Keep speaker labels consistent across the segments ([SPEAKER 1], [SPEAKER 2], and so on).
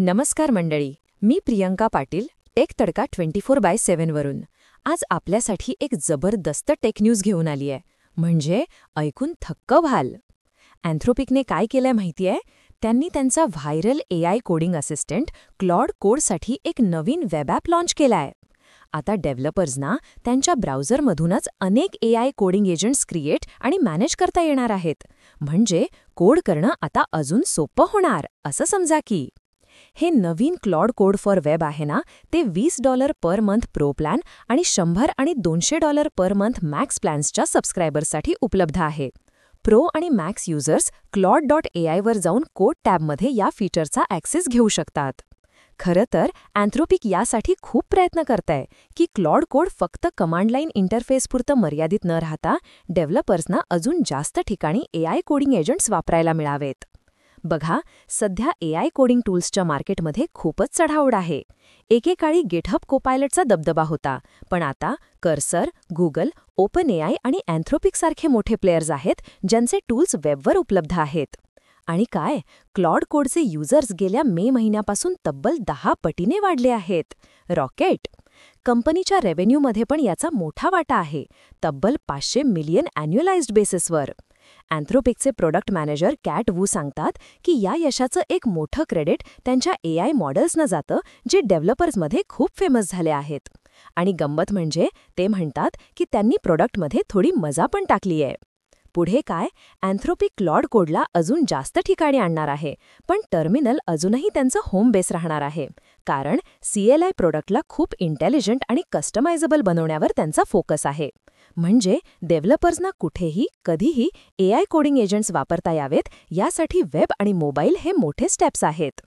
[SPEAKER 1] नमस्कार मंडळी, मी प्रियंका पाटील, टेक तडका 24/7 वरून. आज आपल्यासाठी एक जबरदस्त टेक न्यूज घेऊन आली आहे, म्हणजे ऐकून थक्क व्हाल. अँथ्रोपिकने काय केलंय माहितीये? त्यांनी त्यांचा viral AI coding assistant Claude कोडसाठी एक नवीन वेब ॲप लॉन्च केलाय. आता डेव्हलपर्सना त्यांच्या ब्राउझरमधूनच अनेक AI कोडिंग एजंट्स क्रिएट आणि मॅनेज करता येणार आहेत. म्हणजे कोड करणं आता अजून सोपं होणार, असं समजा की. हे नवीन क्लॉड कोड फॉर वेब आहे ना, ते $20 पर मंथ प्रो प्लॅन आणि $100 आणि $200 पर मंथ मॅक्स प्लॅन्सच्या सबस्क्रायबर्ससाठी उपलब्ध आहे. प्रो आणि मॅक्स युजर्स claude.ai वर जाऊन कोड टॅबमध्ये या फीचरचा ॲक्सेस घेऊ शकतात. खरं तर अँथ्रोपिक यासाठी खूप प्रयत्न करतंय की क्लॉड कोड फक्त कमांड लाईन इंटरफेसपुरतं मर्यादित न राहता डेव्हलपर्सना अजून जास्त ठिकाणी AI कोडिंग एजंट्स वापरायला मिळावेत. बघा, सध्या AI कोडिंग टूल्सच्या मार्केटमध्ये खूपच चढाओढ आहे. एकेकाळी गिटहब कोपायलटचा दबदबा होता, पण आता कर्सर, गुगल, OpenAI आणि अँथ्रोपिक सारखे मोठे प्लेयर्स आहेत ज्यांचे टूल्स वेबवर उपलब्ध आहेत. आणि काय, क्लॉड कोडचे युजर्स गेल्या मे महिन्यापासून तब्बल 10 पटीने वाढले आहेत. रॉकेट! कंपनीच्या रेव्हेन्यूमध्ये पण याचा मोठा वाटा आहे, तब्बल 500 मिलियन ॲन्युअलाइज्ड बेसिसवर. अँथ्रोपिकचे प्रोडक्ट मॅनेजर कॅट वू सांगतात की या यशाचं एक मोठं क्रेडिट त्यांच्या AI मॉडेल्सना जातं, जे डेव्हलपर्समध्ये खूप फेमस झाले आहेत. आणि गंमत म्हणजे ते म्हणतात की त्यांनी प्रोडक्टमध्ये थोडी मजा पण टाकली आहे. पुढे काय, अँथ्रोपिक क्लॉड कोडला अजून जास्त ठिकाणी आणणार आहे, पण टर्मिनल अजूनही त्यांचं होम बेस राहणार आहे. कारण CLI प्रोडक्टला खूप इंटेलिजंट आणि कस्टमायझेबल बनवण्यावर त्यांचा फोकस आहे. म्हणजे डेव्हलपर्सना कुठेही, कधीही AI कोडिंग एजंट्स वापरता यावेत, यासाठी वेब आणि मोबाईल हे मोठे स्टेप्स आहेत.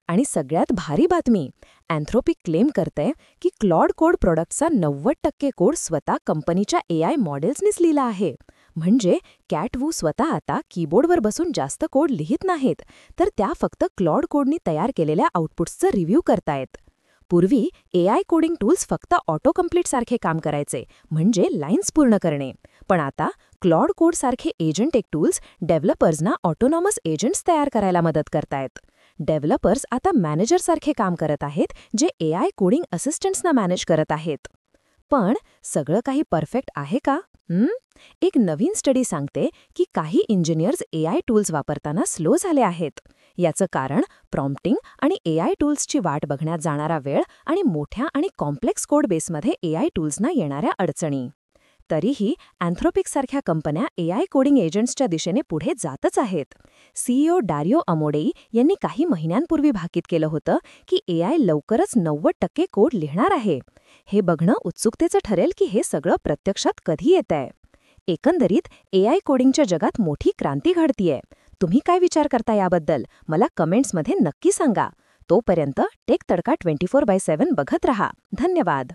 [SPEAKER 1] आणि सगळ्यात भारी बातमी, अँथ्रोपिक क्लेम करतंय की क्लॉड कोड प्रोडक्टचा 90% कोड स्वतः कंपनीच्या AI मॉडेल्सनीच लिहिला आहे. म्हणजे कॅट वू स्वतः आता कीबोर्डवर बसून जास्त कोड लिहित नाहीत, तर त्या फक्त क्लॉड कोडनी तयार केलेल्या आउटपुट्सचं रिव्ह्यू करतायत. पूर्वी AI कोडिंग टूल्स फक्त ऑटो कम्प्लीटसारखे काम करायचे, म्हणजे लाईन्स पूर्ण करणे. पण आता क्लॉड कोडसारखे एजंटिक टूल्स डेव्हलपर्सना ऑटोनॉमस एजंट्स तयार करायला मदत करतायत. डेव्हलपर्स आता मॅनेजरसारखे काम करत आहेत, जे AI कोडिंग असिस्टंट्सना मॅनेज करत आहेत. पण सगळं काही परफेक्ट आहे का? एक नवीन स्टडी सांगते की काही इंजिनियर्स AI टूल्स वापरताना स्लो झाले आहेत. याचं कारण प्रॉम्प्टिंग आणि AI टूल्सची वाट बघण्यात जाणारा वेळ आणि मोठ्या आणि कॉम्प्लेक्स कोड बेसमध्ये AI टूल्सना येणाऱ्या अडचणी. तरीही अँथ्रोपिकसारख्या कंपन्या AI कोडिंग एजंट्सच्या दिशेने पुढे जातच आहेत. CEO डारियो अमोडेई यांनी काही महिन्यांपूर्वी भाकीत केलं होतं की AI लवकरच 90% कोड लिहिणार आहे. हे बघणं उत्सुकतेचं ठरेल की हे सगळं प्रत्यक्षात कधी येतंय. एकंदरीत AI कोडिंगच्या जगात मोठी क्रांती घडतीये. तुम्ही काय विचार करता याबद्दल मला कमेंट्समध्ये नक्की सांगा. तोपर्यंत टेक तडका 24/7 बघत रहा. धन्यवाद.